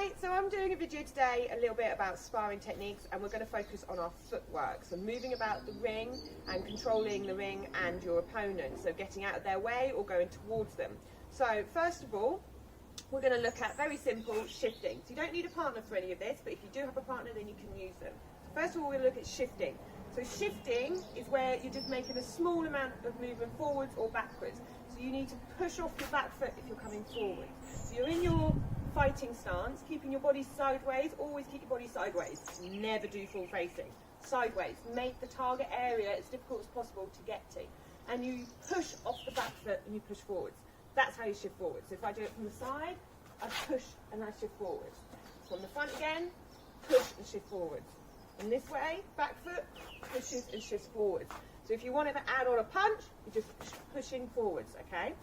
Hi, so I'm doing a video today a little bit about sparring techniques, and we're going to focus on our footwork. So moving about the ring and controlling the ring and your opponent, so getting out of their way or going towards them. So first of all, we're going to look at very simple shifting. So you don't need a partner for any of this, but if you do have a partner, then you can use them. So first of all, we're going to look at shifting. So shifting is where you're just making a small amount of movement forwards or backwards. So you need to push off your back foot if you're coming forward. So you're in your fighting stance, keeping your body sideways. Always keep your body sideways. Never do full facing. Sideways. Make the target area as difficult as possible to get to. And you push off the back foot and you push forwards. That's how you shift forwards. So if I do it from the side, I push and I shift forwards. From the front again, push and shift forwards. And this way, back foot, pushes and shifts forwards. So if you wanted to add on a punch, you're just pushing forwards, okay?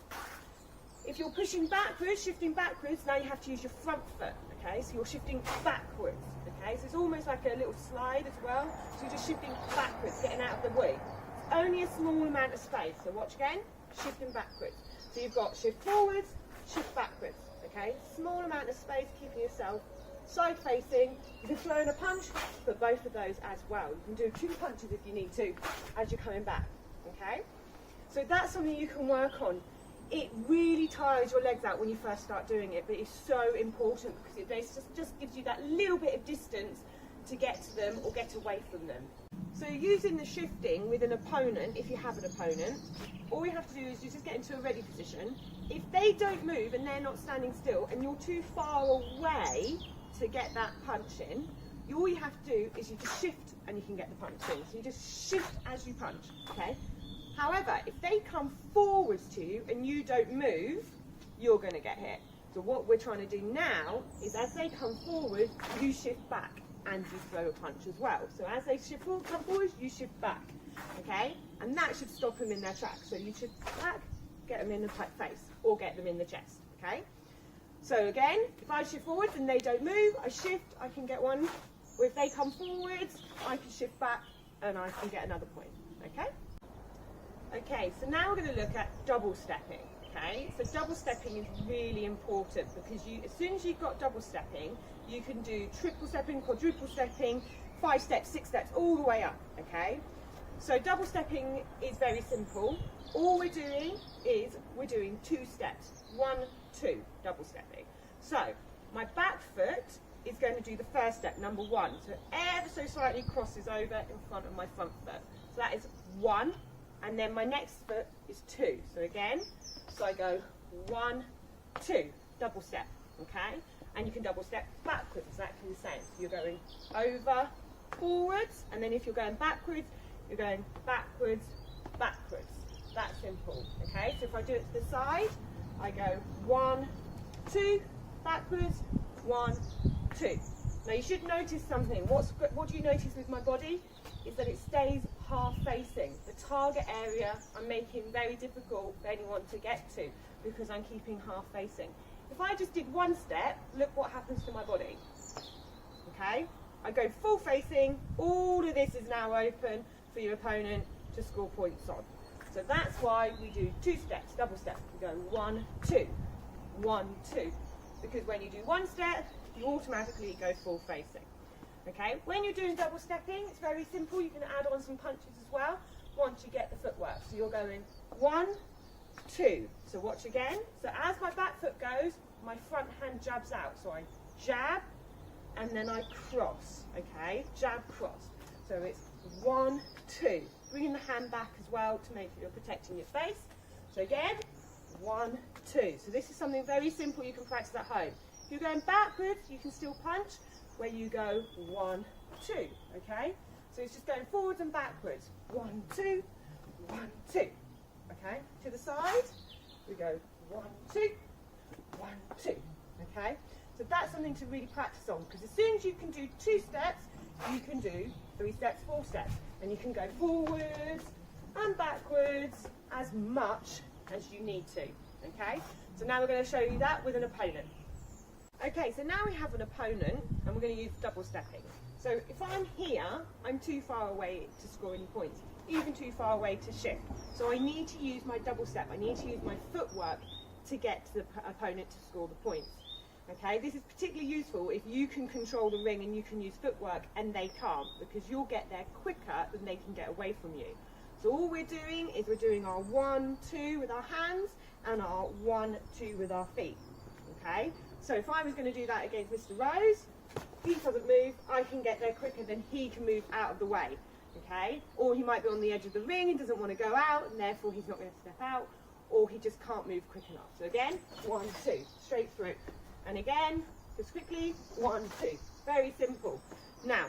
If you're pushing backwards, shifting backwards, now you have to use your front foot, okay? So you're shifting backwards, okay? So it's almost like a little slide as well. So you're just shifting backwards, getting out of the way. It's only a small amount of space. So watch again, shifting backwards. So you've got shift forwards, shift backwards, okay? Small amount of space, keeping yourself side facing. You can throw in a punch, but both of those as well. You can do 2 punches if you need to as you're coming back, okay? So that's something you can work on. It really tires your legs out when you first start doing it, but it's so important because it just gives you that little bit of distance to get to them or get away from them. So using the shifting with an opponent, if you have an opponent, all you have to do is you just get into a ready position. If they don't move and they're not standing still and you're too far away to get that punch in, all you have to do is you just shift and you can get the punch in. So you just shift as you punch, okay? However, if they come forwards to you and you don't move, you're going to get hit. So what we're trying to do now is as they come forward, you shift back and you throw a punch as well. So as they come forward, you shift back, okay? And that should stop them in their tracks. So you shift back, get them in the face or get them in the chest, okay? So again, if I shift forwards and they don't move, I shift, I can get one. Or if they come forwards, I can shift back and I can get another point, okay? Okay, so now we're going to look at double stepping, okay? So double stepping is really important because as soon as you've got double stepping, you can do triple stepping, quadruple stepping, 5 steps, 6 steps, all the way up, okay? So double stepping is very simple. All we're doing is we're doing 2 steps, 1, 2, double stepping. So my back foot is going to do the first step, number 1. So ever so slightly crosses over in front of my front foot. So that is 1. And then my next foot is 2. So again, so I go 1, 2, double step, okay? And you can double step backwards, exactly the same. So you're going over, forwards, and then if you're going backwards, you're going backwards, backwards. That simple, okay? So if I do it to the side, I go 1, 2, backwards, 1, 2. Now you should notice something. What do you notice with my body? Is that it stays half facing. The target area I'm making very difficult for anyone to get to because I'm keeping half facing. If I just did 1 step, look what happens to my body. Okay? I go full facing, all of this is now open for your opponent to score points on. So that's why we do 2 steps, double steps. We go 1, 2, 1, 2. Because when you do 1 step, you automatically go full facing. Okay, when you're doing double stepping, it's very simple. You can add on some punches as well once you get the footwork. So you're going 1, 2. So watch again. So as my back foot goes, my front hand jabs out. So I jab and then I cross. Okay, jab, cross. So it's 1, 2. Bringing the hand back as well to make sure you're protecting your face. So again, 1, 2. So this is something very simple you can practice at home. If you're going backwards, you can still punch where you go 1, 2, okay? So it's just going forwards and backwards. 1, 2, 1, 2, okay? To the side, we go 1, 2, 1, 2, okay? So that's something to really practice on because as soon as you can do 2 steps, you can do 3 steps, 4 steps. And you can go forwards and backwards as much as you need to, okay? So now we're going to show you that with an opponent. Okay, so now we have an opponent and we're going to use double stepping. So if I'm here, I'm too far away to score any points, even too far away to shift. So I need to use my double step. I need to use my footwork to get to the opponent to score the points. Okay, this is particularly useful if you can control the ring and you can use footwork and they can't, because you'll get there quicker than they can get away from you. So all we're doing is we're doing our 1, 2 with our hands and our 1, 2 with our feet. Okay, so if I was going to do that against Mr. Rose, he doesn't move, I can get there quicker than he can move out of the way. Okay, or he might be on the edge of the ring and doesn't want to go out, and therefore he's not going to step out, or he just can't move quick enough. So again, 1, 2, straight through. And again, just quickly, 1, 2. Very simple. Now,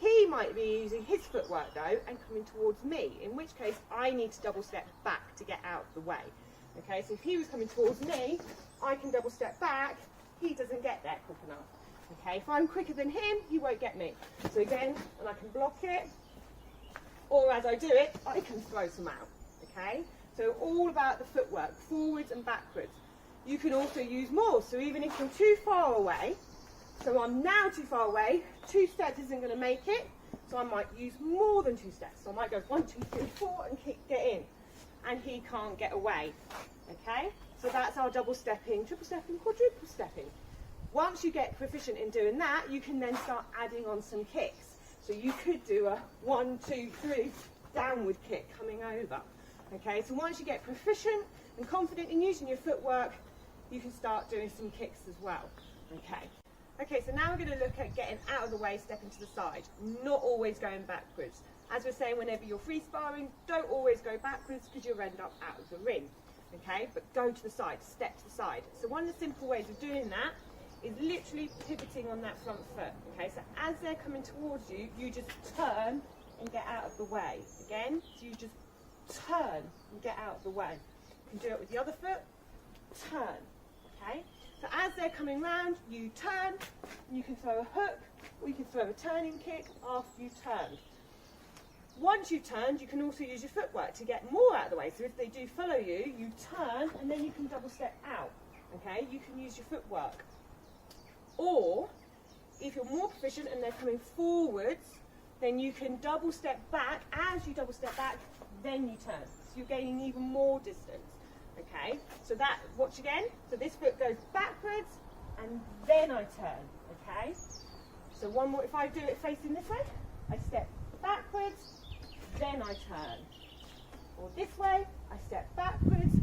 he might be using his footwork though and coming towards me, in which case I need to double step back to get out of the way. Okay, so if he was coming towards me, I can double step back, he doesn't get there quick enough. Okay, if I'm quicker than him, he won't get me. So again, and I can block it, or as I do it, I can throw some out. Okay, so all about the footwork, forwards and backwards. You can also use more, so even if you're too far away, so I'm now too far away, 2 steps isn't going to make it, so I might use more than 2 steps. So I might go 1, 2, 3, 4 and get in, and he can't get away. Okay, so that's our double stepping, triple stepping, quadruple stepping. Once you get proficient in doing that, you can then start adding on some kicks. So you could do a 1, 2, 3 downward kick coming over. Okay, so once you get proficient and confident in using your footwork, you can start doing some kicks as well. Okay, so now we're going to look at getting out of the way, stepping to the side, not always going backwards. As we're saying, whenever you're free sparring, don't always go backwards because you'll end up out of the ring. Okay, but go to the side, step to the side. So one of the simple ways of doing that is literally pivoting on that front foot. Okay, so as they're coming towards you, you just turn and get out of the way. Again, so you just turn and get out of the way. You can do it with the other foot, turn. Okay, so as they're coming round, you turn, you can throw a hook, or you can throw a turning kick after you've turned. Once you've turned, you can also use your footwork to get more out of the way. So if they do follow you, you turn and then you can double step out. Okay, you can use your footwork. Or, if you're more proficient and they're coming forwards, then you can double step back. As you double step back, then you turn. So you're gaining even more distance. Okay, so that, watch again. So this foot goes backwards and then I turn. Okay, so one more, if I do it facing this way, I step backwards, then I turn. Or this way, I step backwards,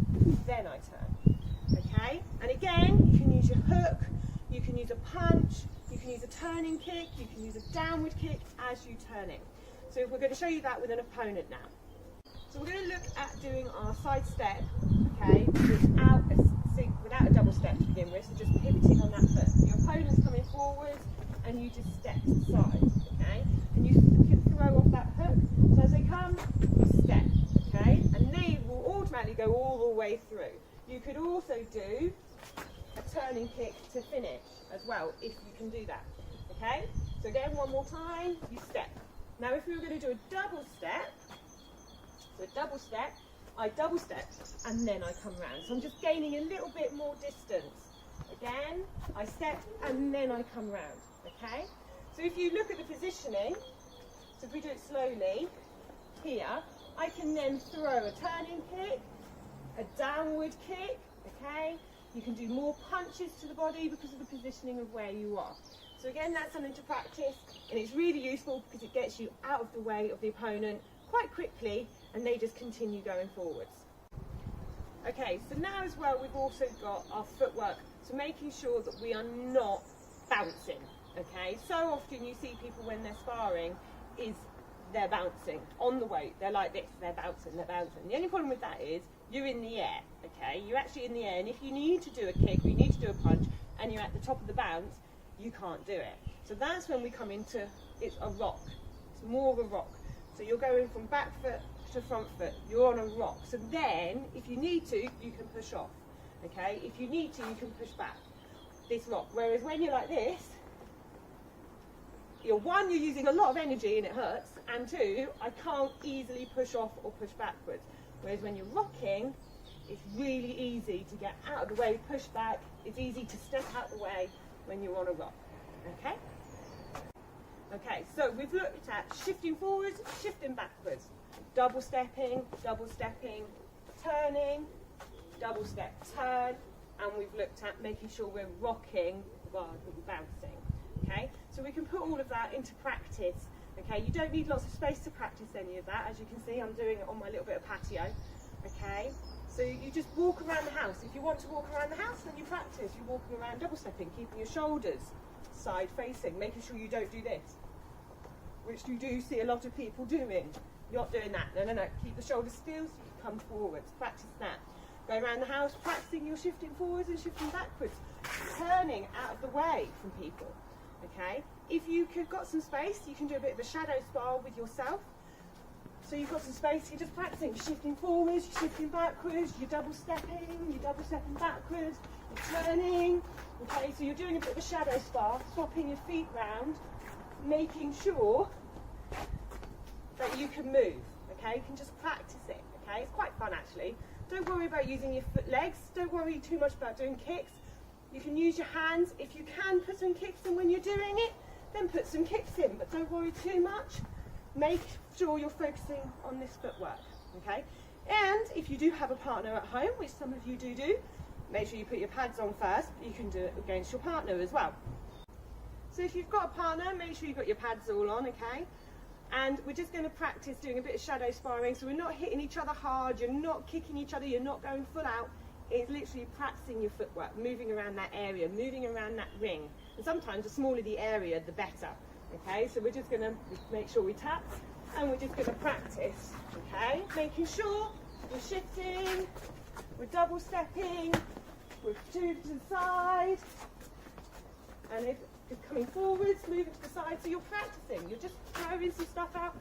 then I turn. Okay, and again, you can use your hook, you can use a punch, you can use a turning kick, you can use a downward kick as you turn it. So we're going to show you that with an opponent now. So we're going to look at doing our side step, okay, without a double step to begin with, so just pivoting on that foot. Your opponent's coming forward and you just step to the side, okay, and you can throw off that hook. So as they come, you step, okay, and they will automatically go all the way through. You could also do a turning kick to finish as well, if you can do that, okay. So again, one more time, you step. Now if we were going to do a double step, so a double step, I double step and then I come round. So I'm just gaining a little bit more distance. Again, I step and then I come round, okay? So if you look at the positioning, so if we do it slowly, here, I can then throw a turning kick, a downward kick, okay? You can do more punches to the body because of the positioning of where you are. So again, that's something to practice, and it's really useful because it gets you out of the way of the opponent quite quickly, and they just continue going forwards. Okay, so now as well we've also got our footwork, so making sure that we are not bouncing, okay? So often you see people when they're sparring is they're bouncing on the weight, they're like this, they're bouncing. The only problem with that is you're in the air, okay? You're actually in the air, and if you need to do a kick or you need to do a punch and you're at the top of the bounce, you can't do it. So that's when we come into, it's a rock, it's more of a rock. So you're going from back foot to front foot, you're on a rock. So then, if you need to, you can push off, okay? If you need to, you can push back this rock. Whereas when you're like this, you're using a lot of energy and it hurts, and 2, I can't easily push off or push backwards. Whereas when you're rocking, it's really easy to get out of the way, push back. It's easy to step out the way when you're on a rock, okay? Okay, so we've looked at shifting forwards, shifting backwards, double stepping, turning, double step, turn, and we've looked at making sure we're rocking rather than bouncing. Okay, so we can put all of that into practice. Okay, you don't need lots of space to practice any of that. As you can see, I'm doing it on my little bit of patio. Okay, so you just walk around the house. If you want to walk around the house, then you practice. You're walking around double stepping, keeping your shoulders side facing, making sure you don't do this, which you do see a lot of people doing. You're not doing that. No, no, no. Keep the shoulders still so you come forwards. Practice that. Go around the house, practicing your shifting forwards and shifting backwards, turning out of the way from people. Okay, if you've got some space, you can do a bit of a shadow spar with yourself. So you've got some space, you're just practicing shifting forwards, you're shifting backwards, you're double stepping backwards, you're turning. Okay, so you're doing a bit of a shadow spar, swapping your feet round, making sure that you can move. Okay, you can just practice it. Okay, it's quite fun actually. Don't worry about using your legs, don't worry too much about doing kicks. You can use your hands. If you can put some kicks in when you're doing it, then put some kicks in, but don't worry too much. Make sure you're focusing on this footwork, okay? And if you do have a partner at home, which some of you do, make sure you put your pads on first. You can do it against your partner as well. So if you've got a partner, make sure you've got your pads all on, okay? And we're just going to practice doing a bit of shadow sparring, so we're not hitting each other hard, you're not kicking each other, you're not going full out. It's literally practicing your footwork, moving around that area, moving around that ring. And sometimes the smaller the area, the better. Okay, so we're just going to make sure we tap, and we're just going to practice. Okay, making sure we're shifting, we're double stepping, we're moving to the side, and if it's coming forwards, moving to the side. So you're practicing. You're just throwing some stuff out,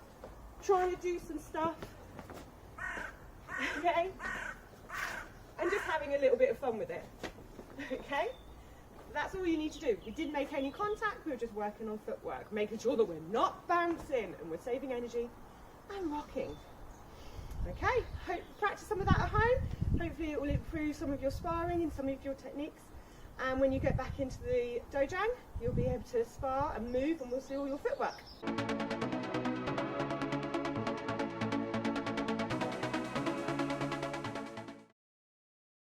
trying to do some stuff. Okay. And just having a little bit of fun with it. Okay? That's all you need to do. We didn't make any contact, we were just working on footwork, making sure that we're not bouncing and we're saving energy and rocking. Okay? Practice some of that at home. Hopefully it will improve some of your sparring and some of your techniques. And when you get back into the dojo, you'll be able to spar and move, and we'll see all your footwork.